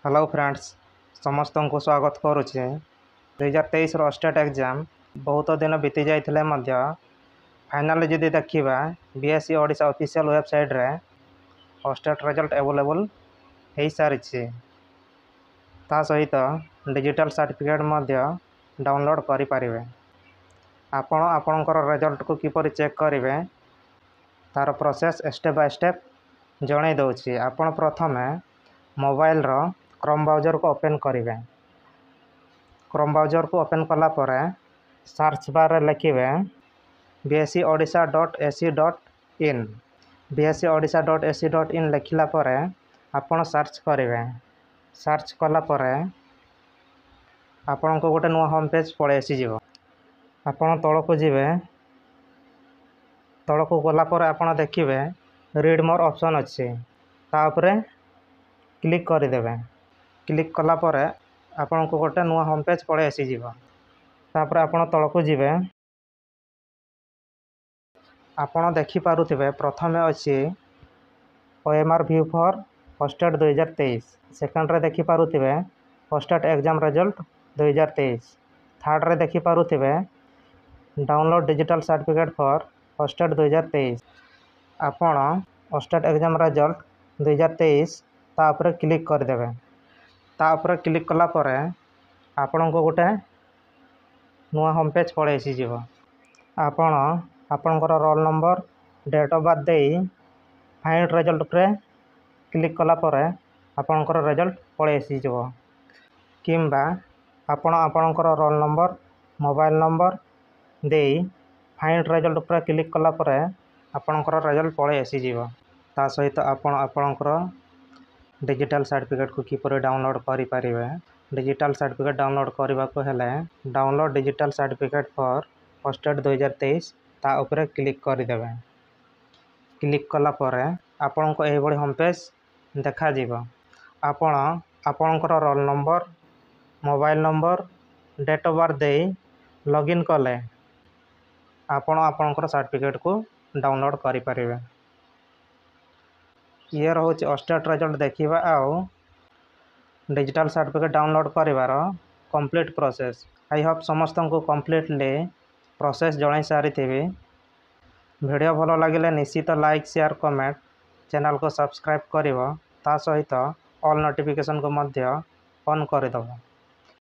Hello friends समस्त को स्वागत करुचे 2023 स्टेट एग्जाम बहुत दिन बीती जाइए फाइनल जदि देखा बीएससी ओडिशा ऑफिशियल वेबसाइट रे स्टेट रिजल्ट अवेलेबल हो सारी सहित डिजिटल सर्टिफिकेट डाउनलोड करें। आपणकर रिजल्ट को किपर चेक करेंगे तार प्रोसेस स्टेप बाय स्टेप जन दूसरी। आपण प्रथम मोबाइल रो क्रोम ब्राउजर को ओपन करेंगे। क्रोम ब्राउजर को ओपन कलापर सर्च बार लिखे bscodsha.ac.in bscodsha.ac.in लिखला पर आपण सर्च करेंगे। सर्च कलापर आपण को गोटे नुआ होम पेज पड़े आसीज। आपण तल को जीवे तल को गलापर आपण देखिए रीड मोर ऑप्शन अच्छे तापर क्लिक करदे। क्लिक कलापर आपण को गोटे नुआ होम पेज पड़े आसीज। तापर आपण तल को जीवे आपण देखिपे प्रथम अच्छी OMR view for state 2023। Second रे देखिपे स्टेट एग्जाम रिजल्ट 2023। थर्ड रे देखिपे download digital certificate for state 2023। आपण स्टेट एग्जाम रिजल्ट 2023 तापर क्लिक करदे। तापर क्लिक कलापर आपण को गोटे नुआ होम पेज पड़े आसीज। आपण आपणकर roll number date of birth दे फाइंड रिजल्ट पे क्लिक कलापर आपणकर रिजल्ट पड़े आसीज। किंबा आपण आपणकर रोल नंबर मोबाइल नंबर दे फाइंड रिजल्ट पे क्लिक कलापर आपणकर रिजल्ट पड़े आसीज। ता सहित आपण आपणकर डिजिटल सर्टिफिकेट को किपर डाउनलोड करें। डिजिटल सर्टिफिकेट डाउनलोड करने को हेले download digital certificate for state 2023 ता उपरे क्लिक करदे। क्लिक कलापर आपण को यह होम पेज देखा जीवो। आपण आपणकर roll number mobile number date of birth दे लॉगिन कले आपण आपणकर सर्टिफिकेट को डाउनलोड करें। ये रोचे स्टेट रिजल्ट देखा आउ डिजिटल सर्टिफिकेट डाउनलोड करार कंप्लीट प्रोसेस। आई होप समस्त को कंप्लीटली प्रोसेस जन सारी। वीडियो भल लगे निश्चित लाइक शेयर कमेंट चैनल को सब्सक्राइब कर सहित ऑल नोटिफिकेशन को ऑन करदे।